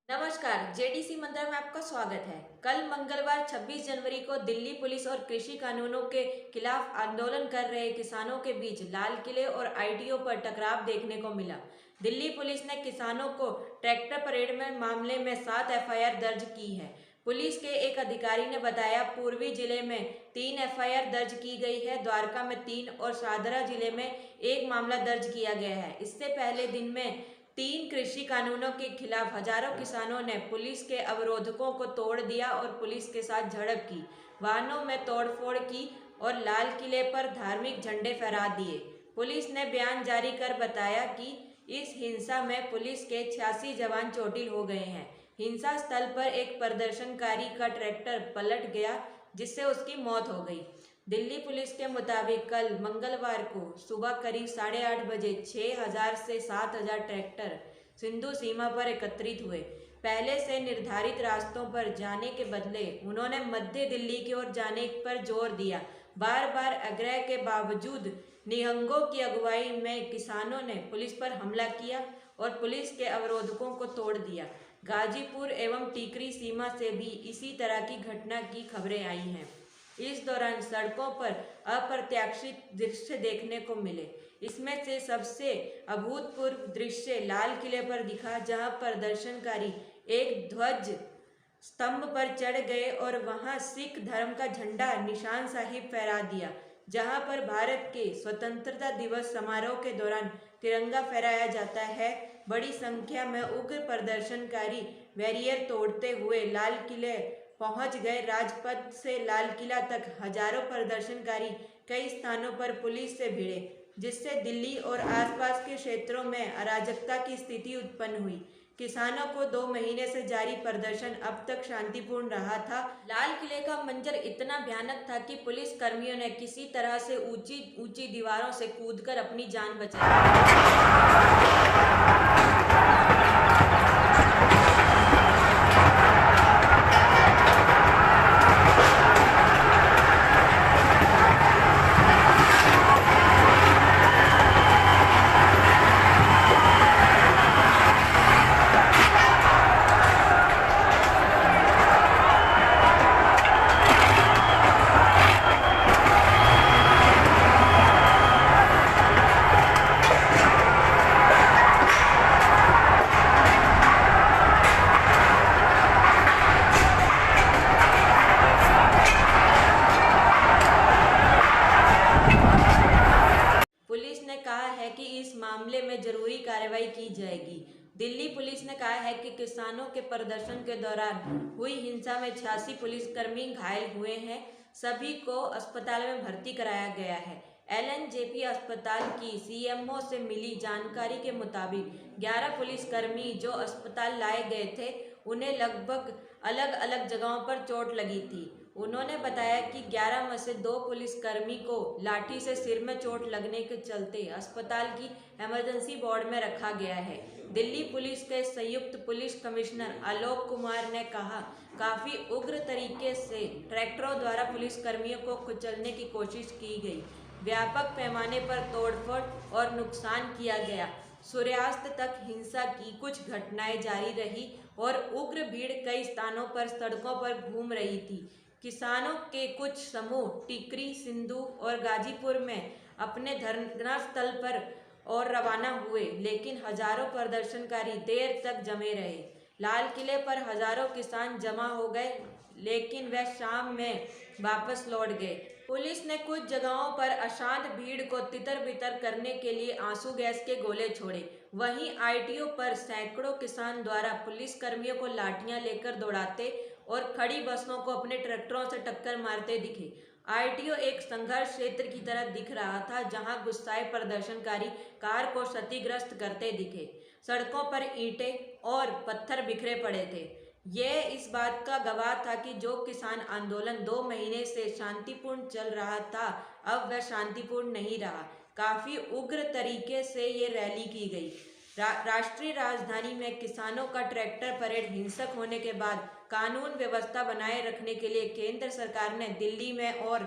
नमस्कार, जेडीसी मंत्रा में आपका स्वागत है। कल मंगलवार 26 जनवरी को दिल्ली पुलिस और कृषि कानूनों के खिलाफ आंदोलन कर रहे किसानों के बीच लाल किले और आईटीओ पर टकराव देखने को मिला। दिल्ली पुलिस ने किसानों को ट्रैक्टर परेड में मामले में 7 एफआईआर दर्ज की है। पुलिस के एक अधिकारी ने बताया, पूर्वी जिले में 3 एफआईआर दर्ज की गई है, द्वारका में 3 और शादरा जिले में 1 मामला दर्ज किया गया है। इससे पहले दिन में 3 कृषि कानूनों के खिलाफ हजारों किसानों ने पुलिस के अवरोधकों को तोड़ दिया और पुलिस के साथ झड़प की, वाहनों में तोड़फोड़ की और लाल किले पर धार्मिक झंडे फहरा दिए। पुलिस ने बयान जारी कर बताया कि इस हिंसा में पुलिस के 86 जवान चोटिल हो गए हैं। हिंसा स्थल पर एक प्रदर्शनकारी का ट्रैक्टर पलट गया, जिससे उसकी मौत हो गई। दिल्ली पुलिस के मुताबिक कल मंगलवार को सुबह करीब 8:30 बजे 6,000 से 7,000 ट्रैक्टर सिंधु सीमा पर एकत्रित हुए। पहले से निर्धारित रास्तों पर जाने के बदले उन्होंने मध्य दिल्ली की ओर जाने पर जोर दिया। बार बार आग्रह के बावजूद निहंगों की अगुवाई में किसानों ने पुलिस पर हमला किया और पुलिस के अवरोधकों को तोड़ दिया। गाजीपुर एवं टीकरी सीमा से भी इसी तरह की घटना की खबरें आई हैं। इस दौरान सड़कों पर अप्रत्याशित दृश्य देखने को मिले। इसमें से सबसे अभूतपूर्व दृश्य लाल किले पर दिखा, जहां प्रदर्शनकारी एक ध्वज स्तंभ पर चढ़ गए और वहां सिख धर्म का झंडा निशान साहिब फहरा दिया। जहां पर भारत के स्वतंत्रता दिवस समारोह के दौरान तिरंगा फहराया जाता है। बड़ी संख्या में उग्र प्रदर्शनकारी बैरियर तोड़ते हुए लाल किले पहुंच गए। राजपथ से लाल किला तक हजारों प्रदर्शनकारी कई स्थानों पर पुलिस से भिड़े, जिससे दिल्ली और आसपास के क्षेत्रों में अराजकता की स्थिति उत्पन्न हुई। किसानों को 2 महीने से जारी प्रदर्शन अब तक शांतिपूर्ण रहा था। लाल किले का मंजर इतना भयानक था कि पुलिस कर्मियों ने किसी तरह से ऊंची ऊंची दीवारों से कूदकर अपनी जान बचाई। पुलिस ने कहा है कि इस मामले में जरूरी कार्रवाई की जाएगी। दिल्ली पुलिस ने कहा है कि किसानों के प्रदर्शन के दौरान हुई हिंसा में 86 पुलिसकर्मी घायल हुए हैं। सभी को अस्पताल में भर्ती कराया गया है। एलएनजेपी अस्पताल की सीएमओ से मिली जानकारी के मुताबिक 11 पुलिसकर्मी जो अस्पताल लाए गए थे, उन्हें लगभग अलग अलग जगहों पर चोट लगी थी। उन्होंने बताया कि 11 में से 2 पुलिसकर्मी को लाठी से सिर में चोट लगने के चलते अस्पताल की इमरजेंसी वार्ड में रखा गया है। दिल्ली पुलिस के संयुक्त पुलिस कमिश्नर आलोक कुमार ने कहा, काफी उग्र तरीके से ट्रैक्टरों द्वारा पुलिसकर्मियों को कुचलने की कोशिश की गई। व्यापक पैमाने पर तोड़फोड़ और नुकसान किया गया। सूर्यास्त तक हिंसा की कुछ घटनाएं जारी रही और उग्र भीड़ कई स्थानों पर सड़कों पर घूम रही थी। किसानों के कुछ समूह टिकरी, सिंधु और गाजीपुर में अपने धरना स्थल पर और रवाना हुए, लेकिन हजारों प्रदर्शनकारी देर तक जमे रहे। लाल किले पर हजारों किसान जमा हो गए, लेकिन वह शाम में वापस लौट गए। पुलिस ने कुछ जगहों पर अशांत भीड़ को तितर-बितर करने के लिए आंसू गैस के गोले छोड़े। वहीं आईटीओ पर सैकड़ों किसान द्वारा पुलिस कर्मियों को लाठियां लेकर दौड़ाते और खड़ी बसों को अपने ट्रैक्टरों से टक्कर मारते दिखे। आईटीओ एक संघर्ष क्षेत्र की तरह दिख रहा था, जहां गुस्साए प्रदर्शनकारी कार को क्षतिग्रस्त करते दिखे। सड़कों पर ईंटें और पत्थर बिखरे पड़े थे। यह इस बात का गवाह था कि जो किसान आंदोलन 2 महीने से शांतिपूर्ण चल रहा था, अब वह शांतिपूर्ण नहीं रहा। काफी उग्र तरीके से ये रैली की गई। राष्ट्रीय राजधानी में किसानों का ट्रैक्टर परेड हिंसक होने के बाद कानून व्यवस्था बनाए रखने के लिए केंद्र सरकार ने दिल्ली में और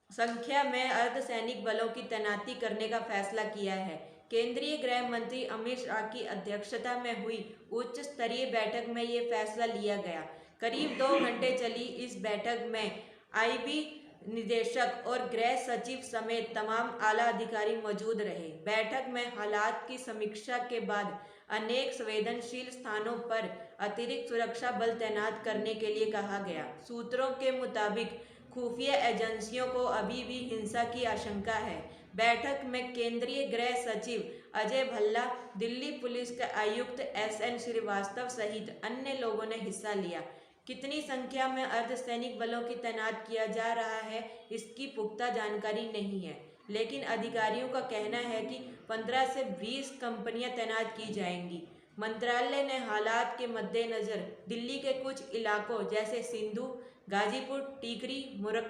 संख्या में अर्धसैनिक बलों की तैनाती करने का फैसला किया है। केंद्रीय गृह मंत्री अमित शाह की अध्यक्षता में हुई उच्च स्तरीय बैठक में ये फैसला लिया गया। करीब 2 घंटे चली इस बैठक में आईबी निदेशक और गृह सचिव समेत तमाम आला अधिकारी मौजूद रहे। बैठक में हालात की समीक्षा के बाद अनेक संवेदनशील स्थानों पर अतिरिक्त सुरक्षा बल तैनात करने के लिए कहा गया। सूत्रों के मुताबिक खुफिया एजेंसियों को अभी भी हिंसा की आशंका है। बैठक में केंद्रीय गृह सचिव अजय भल्ला, दिल्ली पुलिस के आयुक्त SN श्रीवास्तव सहित अन्य लोगों ने हिस्सा लिया। कितनी संख्या में अर्धसैनिक बलों की तैनात किया जा रहा है, इसकी पुख्ता जानकारी नहीं है, लेकिन अधिकारियों का कहना है कि 15 से 20 कंपनियां तैनात की जाएंगी। मंत्रालय ने हालात के मद्देनजर दिल्ली के कुछ इलाकों जैसे सिंधु, गाजीपुर, टीकरी,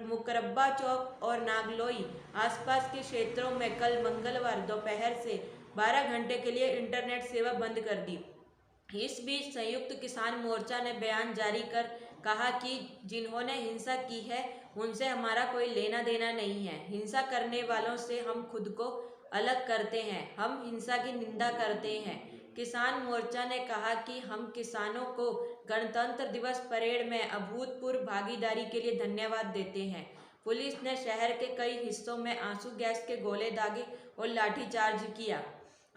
मुकरब्बा चौक और नागलोई आसपास के क्षेत्रों में कल मंगलवार दोपहर से 12 घंटे के लिए इंटरनेट सेवा बंद कर दी। इस बीच संयुक्त किसान मोर्चा ने बयान जारी कर कहा कि जिन्होंने हिंसा की है उनसे हमारा कोई लेना देना नहीं है। हिंसा करने वालों से हम खुद को अलग करते हैं, हम हिंसा की निंदा करते हैं। किसान मोर्चा ने कहा कि हम किसानों को गणतंत्र दिवस परेड में अभूतपूर्व भागीदारी के लिए धन्यवाद देते हैं। पुलिस ने शहर के कई हिस्सों में आंसू गैस के गोले दागे और लाठीचार्ज किया।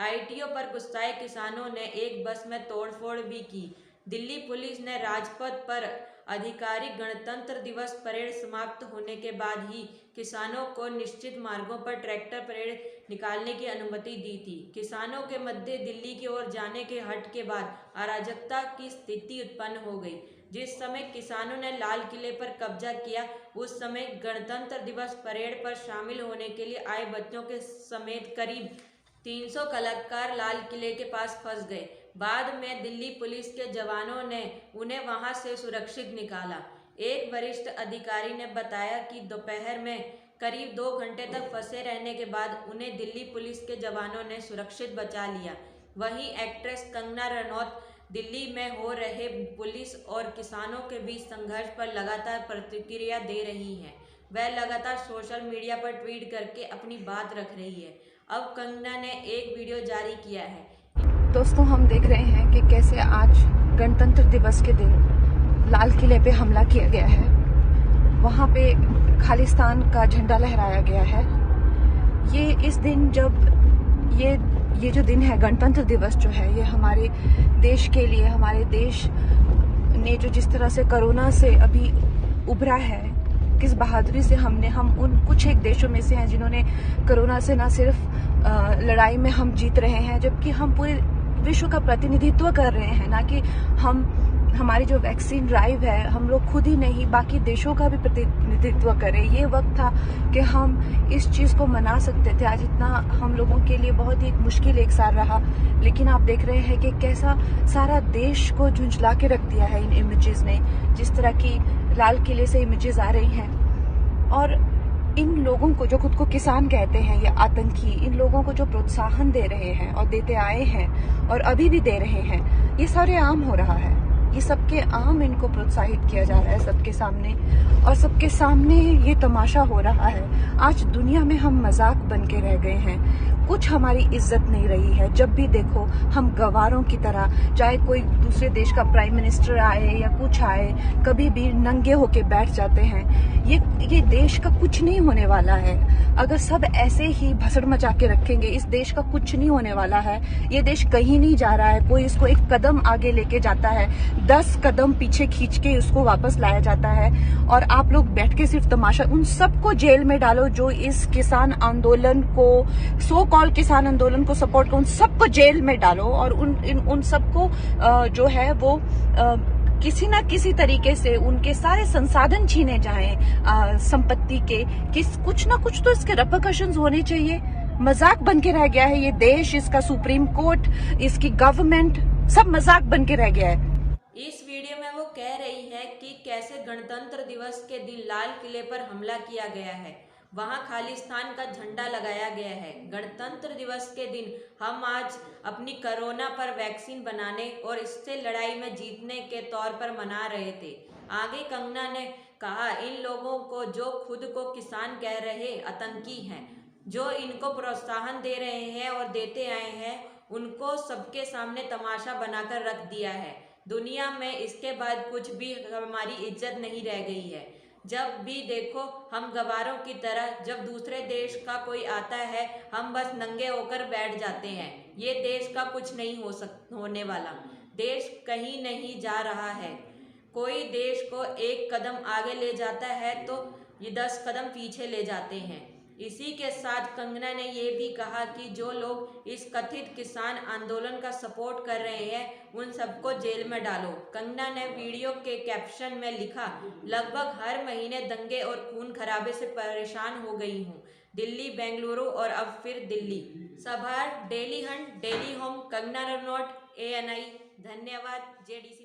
ITO पर गुस्साए किसानों ने एक बस में तोड़फोड़ भी की। दिल्ली पुलिस ने राजपथ पर आधिकारिक गणतंत्र दिवस परेड समाप्त होने के बाद ही किसानों को निश्चित मार्गों पर ट्रैक्टर परेड निकालने की अनुमति दी थी। किसानों के मध्य दिल्ली की ओर जाने के हट के बाद अराजकता की स्थिति उत्पन्न हो गई। जिस समय किसानों ने लाल किले पर कब्जा किया, उस समय गणतंत्र दिवस परेड पर शामिल होने के लिए आए बच्चों के समेत करीब 300 कलाकार लाल किले के पास फंस गए। बाद में दिल्ली पुलिस के जवानों ने उन्हें वहां से सुरक्षित निकाला। एक वरिष्ठ अधिकारी ने बताया कि दोपहर में करीब 2 घंटे तक फंसे रहने के बाद उन्हें दिल्ली पुलिस के जवानों ने सुरक्षित बचा लिया। वहीं एक्ट्रेस कंगना रनौत दिल्ली में हो रहे पुलिस और किसानों के बीच संघर्ष पर लगातार प्रतिक्रिया दे रही हैं। वह लगातार सोशल मीडिया पर ट्वीट करके अपनी बात रख रही है। अब कंगना ने एक वीडियो जारी किया है। दोस्तों, हम देख रहे हैं कि कैसे आज गणतंत्र दिवस के दिन लाल किले पे हमला किया गया है। वहाँ पे खालिस्तान का झंडा लहराया गया है। ये इस दिन जब ये जो दिन है, गणतंत्र दिवस जो है, ये हमारे देश के लिए, हमारे देश ने जो जिस तरह से कोरोना से अभी उभरा है, किस बहादुरी से हम उन कुछ एक देशों में से हैं जिन्होंने कोरोना से ना सिर्फ लड़ाई में हम जीत रहे हैं, जबकि हम पूरे विश्व का प्रतिनिधित्व कर रहे हैं। ना कि हमारी जो वैक्सीन ड्राइव है, हम लोग खुद ही नहीं बाकी देशों का भी प्रतिनिधित्व करें। ये वक्त था कि हम इस चीज को मना सकते थे। आज इतना हम लोगों के लिए बहुत ही मुश्किल एक साल रहा, लेकिन आप देख रहे हैं कि कैसा सारा देश को झुंझला के रख दिया है इन इमेजेस ने। जिस तरह की लाल किले से इमेजेस आ रही हैं, और इन लोगों को जो खुद को किसान कहते हैं या आतंकी, इन लोगों को जो प्रोत्साहन दे रहे हैं और देते आए हैं और अभी भी दे रहे हैं, ये सारे आम हो रहा है। ये सबके आम इनको प्रोत्साहित किया जा रहा है सबके सामने, और सबके सामने ये तमाशा हो रहा है। आज दुनिया में हम मजाक बन के रह गए हैं। कुछ हमारी इज्जत नहीं रही है। जब भी देखो हम गवारों की तरह, चाहे कोई दूसरे देश का प्राइम मिनिस्टर आए या कुछ आए, कभी भी नंगे होके बैठ जाते हैं। ये देश का कुछ नहीं होने वाला है। अगर सब ऐसे ही भसड़ मचा के रखेंगे, इस देश का कुछ नहीं होने वाला है। ये देश कहीं नहीं जा रहा है। कोई इसको एक कदम आगे लेके जाता है, 10 कदम पीछे खींच के उसको वापस लाया जाता है, और आप लोग बैठ के सिर्फ तमाशा। उन सबको जेल में डालो जो इस किसान आंदोलन को, सो कॉल किसान आंदोलन को सपोर्ट करो, उन सबको जेल में डालो, और उन सबको जो है वो किसी ना किसी तरीके से उनके सारे संसाधन छीने जाएं संपत्ति के। कुछ ना कुछ तो इसके रेपरकशंस होने चाहिए। मजाक बन के रह गया है ये देश, इसका सुप्रीम कोर्ट, इसकी गवर्नमेंट, सब मजाक बन के रह गया है। इस वीडियो में वो कह रही है कि कैसे गणतंत्र दिवस के दिन लाल किले पर हमला किया गया है, वहां खालिस्तान का झंडा लगाया गया है। गणतंत्र दिवस के दिन हम आज अपनी कोरोना पर वैक्सीन बनाने और इससे लड़ाई में जीतने के तौर पर मना रहे थे। आगे कंगना ने कहा, इन लोगों को जो खुद को किसान कह रहे आतंकी हैं, जो इनको प्रोत्साहन दे रहे हैं और देते आए हैं, उनको सबके सामने तमाशा बनाकर रख दिया है। दुनिया में इसके बाद कुछ भी हमारी इज्जत नहीं रह गई है। जब भी देखो हम गवारों की तरह, जब दूसरे देश का कोई आता है हम बस नंगे होकर बैठ जाते हैं। ये देश का कुछ नहीं होने वाला। देश कहीं नहीं जा रहा है। कोई देश को एक कदम आगे ले जाता है तो ये 10 कदम पीछे ले जाते हैं। इसी के साथ कंगना ने ये भी कहा कि जो लोग इस कथित किसान आंदोलन का सपोर्ट कर रहे हैं उन सबको जेल में डालो। कंगना ने वीडियो के कैप्शन में लिखा, लगभग हर महीने दंगे और खून खराबे से परेशान हो गई हूँ। दिल्ली, बेंगलुरु और अब फिर दिल्ली। सभार, Dailyhunt, daily home, Kangana Ranaut, ANI। धन्यवाद। JDC।